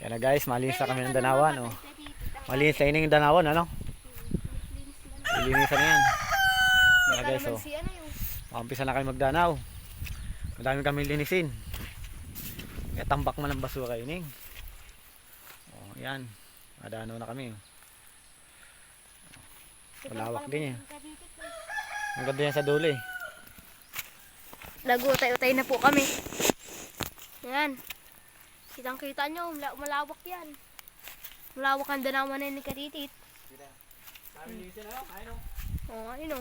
Kaya na guys, malinis na kami ng danawan. Oh. Malinis na ining danawan, ano? Lilinisan na yan. Kaya na guys, oh. Makampisa na kayo magdanaw. Madami kami linisin. Kaya tambak man ang basura ining. Oh, yan. Madanaw na kami. Malawak din yan. Ang ganda yan sa dulo eh. Nag-utay-utay na po kami. Yan. Kitang kita nyo, malawak yan. Malawak ang danawan na ni Katitit. Oo, ayun o.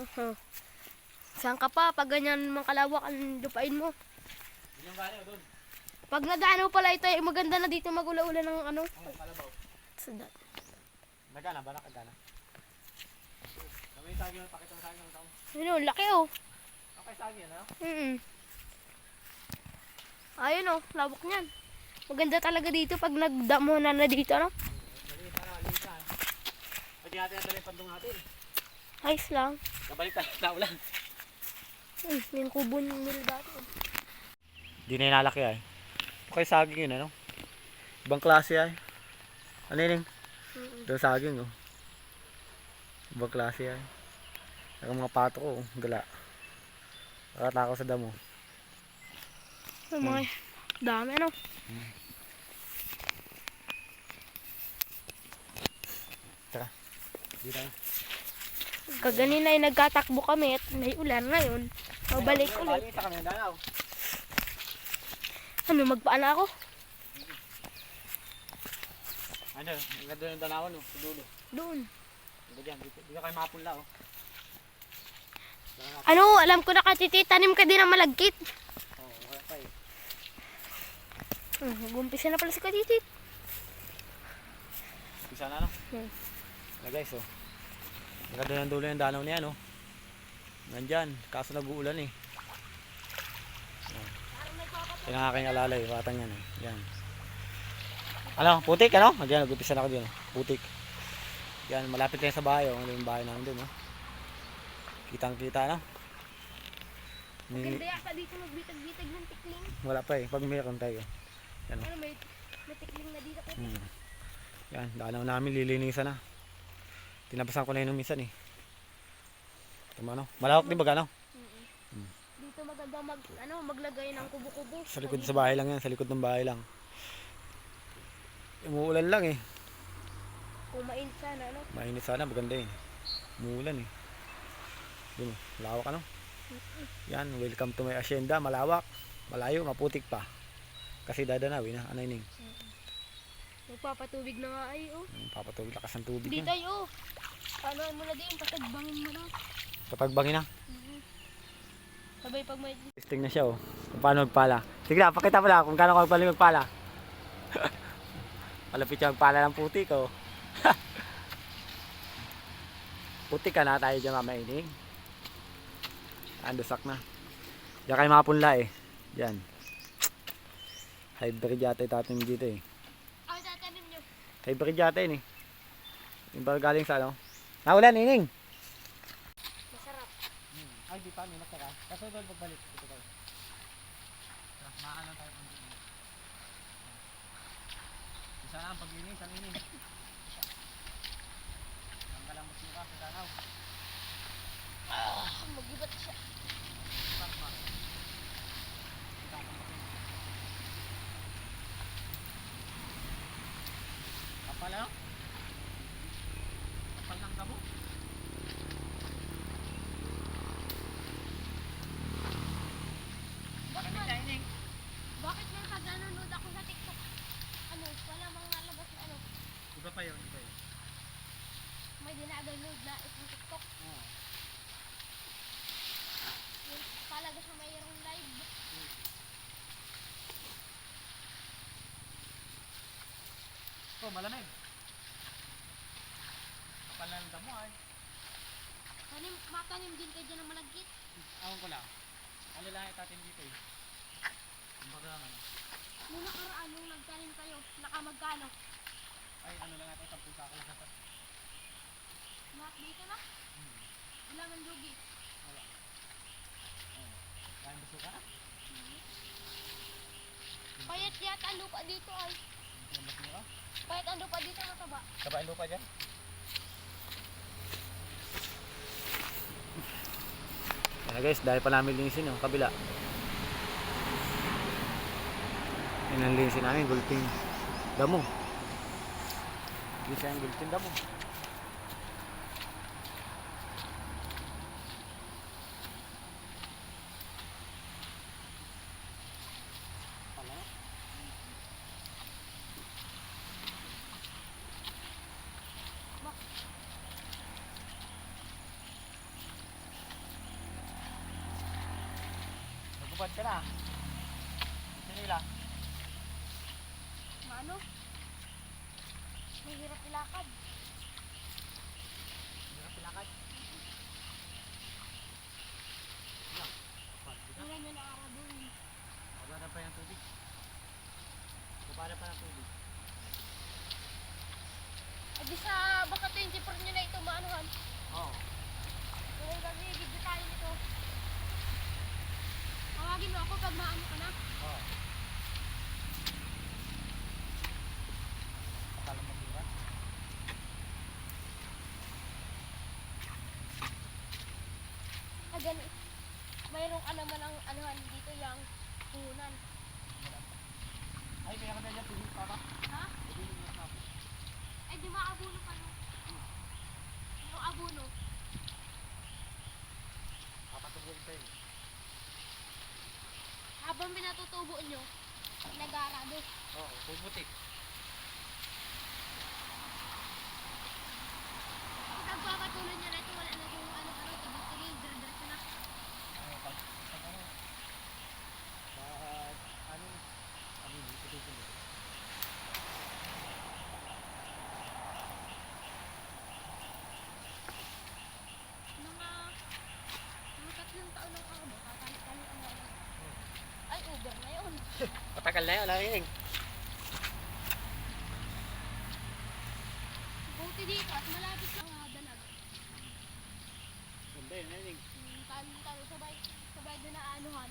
Saan ka pa? Pag ganyan mga kalawak ang lupain mo. Pag nadano pala ito, maganda na dito magula-ula ng ano. Sadat. Nagana ba? Nakagana? May sagi yung pakitang sagi ng tao. Ayun o, laki o. Okay, sagi yan, ano? Ayun o, lawak niyan. Maganda talaga dito pag nagdamo na dito, no? Pwede natin natin yung pandong natin. Ayos lang. Kabalik tayo na ulan. Yung kubo nila dati. Di na inalaki ay. Okay, saging yun, ano? Ibang klase ay. Ano yun? Ito saging, oh. Ibang klase ay. Ang mga pato ko, oh. Gala. Nakatako sa damo. Mga dami, ano? Tara. Dito tayo. Kaganina ay nagkatakbo kami at may ulan ngayon. Mabalik ulit. Balik sa kami, danaw. Ano, magpaan ako? Ano, ang ganda ng danawan, oh. Dulo. Doon. Dito, dito kayo mapunla, oh. Ano, alam ko na Katitit, tanim ka din ng malagkit. Oo, wala pa eh. Gumpisa na pala si Katitit. Bisa na, no? Na guys, oh. Ang ganda ng dulo yung danaw niya, no? Nandyan, kaso nag-uulan eh. Yan ang aking alalay, batang yan eh. Yan. Ano, putik, ano? Diyan, nag-upisa na ako dyan, putik. Yan, malapit tayo sa bahay, oh. Ano yung bahay namin dun, no? Kitang-kita, no? Maganda yata dito magbitag-bitag ng tikling. Wala pa eh, pag mayroon tayo. Yan, oh. Ano, may tikling na dito. Yan, danaw namin, lilinisan na. Tinabasan ko na yun minsan eh. Tama, no? Malawak din ba gano? Dito maganda maglagay ng kubo-kubo. Sa likod sa bahay lang yan, sa likod ng bahay lang. Umuulan lang eh. Kung mainit sana, ano? Mainit sana, maganda eh. Umuulan eh. Yun, malawak ano? Yan, welcome to my asyenda, malawak. Malayo, maputik pa. Kasi dadanawin na, anay ning. Magpapatubig na nga ay, oh. Papatubig, lakas ng tubig Dito yan. ay, oh. Paanoin mo na din, patagbangin mo na. Patagbangin na. Sabay pag may... Testing na siya oh. Kung paano magpala. Sige na, pakita mo lang kung paano magpala. Malapit siya magpala ng putik oh. Putik ka na tayo dyan mamaining. Andosak na. Diyan kayo mapunla eh. Diyan. Hybrid yata tatim dito eh. Ako tatanim nyo. Hybrid yata yun eh. Yung ba galing sa ano? Naulan ining! Masarap. Ay di pa, may masarap. Kaso doon pagbalik. Ito tayo. Makaan lang tayo kung dito. Isa na ang paglinis, ang ining. Ang kalambot mo ka sa danaw. Mag-ibat siya. Kapal ano? Kapal ng damo. Bakit may pag nanonood ako sa TikTok? Ano, wala mang nalabas na ano? Iba pa yun, iba yun. May dinadaload na isang TikTok. Oo. Yung talaga siya mayroong live. Oh, malamig. Kapal na ng damo ay. Matanim din kayo dyan ng malagkit. Awan ko lang. Ano lang itatin dito eh. Kumbaga ano. Nung nakaraan, nung nagtanim kayo, nakamagkano? Ay ano lang natin, 10 sako lang sa. Dito na? Wala man lugi. Wala. Kain gusto ka? Payat yata ang lupa dito ay. Ang mas mura? taba. Taba ang lupa dyan. Yan na guys, dahil pa namin linisin yung kabila. Yan ang linisin namin, gulping damo. Linisin ang gulping damo. Nagubad ka na. Gusto nila. Maano? Mahirap ilakad. Hirap ilakad. Tingnan nyo na araw doon. Kabada pa yung tubig. Kabada pa ng tubig. Ay di sa baka 24 nyo na ito maanuhan. Oo. Kaya gagigid na tayo nito. Tawagin mo ako pag maano ka na. Oo. Akala mo hirap. Agan, mayroong naman ang anuhan dito yung puhunan. Ay, kaya ka na dyan tubig pa ba? Ha? Tubig na pa. Ay di maabuno pa no? Yung abuno. Papatubuin tayo. Habang pinatutubo nyo, nag-aarado. Oo, puputik. Pag nagpapatuloy nyo na ito, wala na kung ano-ano, tigil-tigil, dire-diretso na. Pag ano, itutuloy. Mga 3 taon ng ako, kakalit-kalit ang ano. Ay, Uber na yun. Matagal na yun, nakikinig. Buti dito at malapit lang dalag. Ganda yun, nakikinig. Talo sabay doon na anuhan.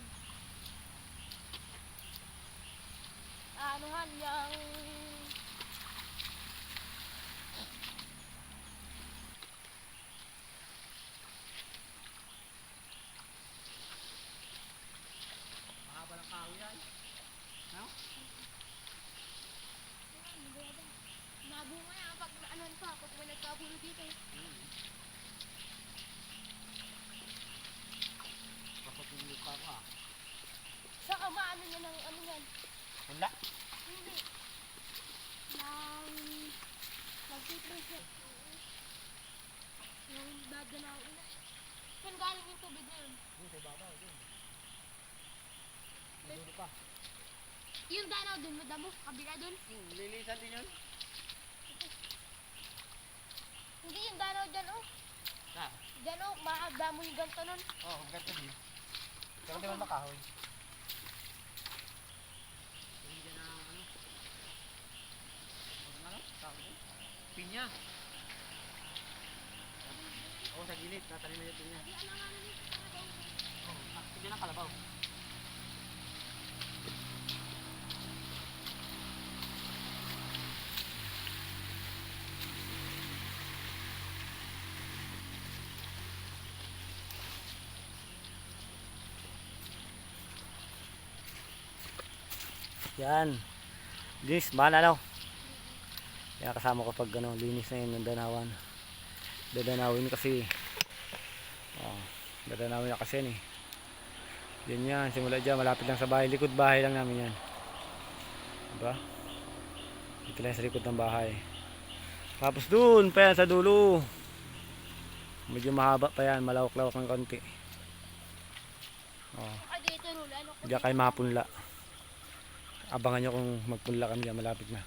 Anuhan yung... Mahaba lang kahoy yan. No? Nabunga yan pag anuhan pa, pag may nagkabulo dito. Kapag yung lupa ko ah. Saka maano niya ng ano yan? Wala. Hindi. Nang... Nagtitros yan. Yung dada na ako. Saan galing yung tubig na yun? Doon sa ibabaw, doon. Doon pa. Yung danaw dun, madamo, kabila dun. Lilisan din yun. Hindi yung danaw dyan, oh. Ha? Dyan, oh, maagdamo yung ganito nun. Oo, ganito din. Pero di man makahoy. Hindi dyan na ano? Ano? Tawag doon? Pinya. Oo, sa gilid. Tatanim mo yung pinya. Di alanganan yung kalabaw. Oo, dyan ang kalabaw. Yan. Linis, banalaw. Kaya kasama ko pag ano, linis na yun ng danawan. Dadanawin kasi. Dadanawin na kasi yan eh. Yan yan, simula dyan, malapit lang sa bahay. Likod bahay lang namin yan. Diba? Dito lang sa likod ng bahay. Tapos dun pa yan sa dulo. Medyo mahaba pa yan, malawak-lawak ng konti. Ay, dito, Rula, ano ko Diyan kayo makapunla. Abangan nyo kung magpunla kami dyan, malapit na.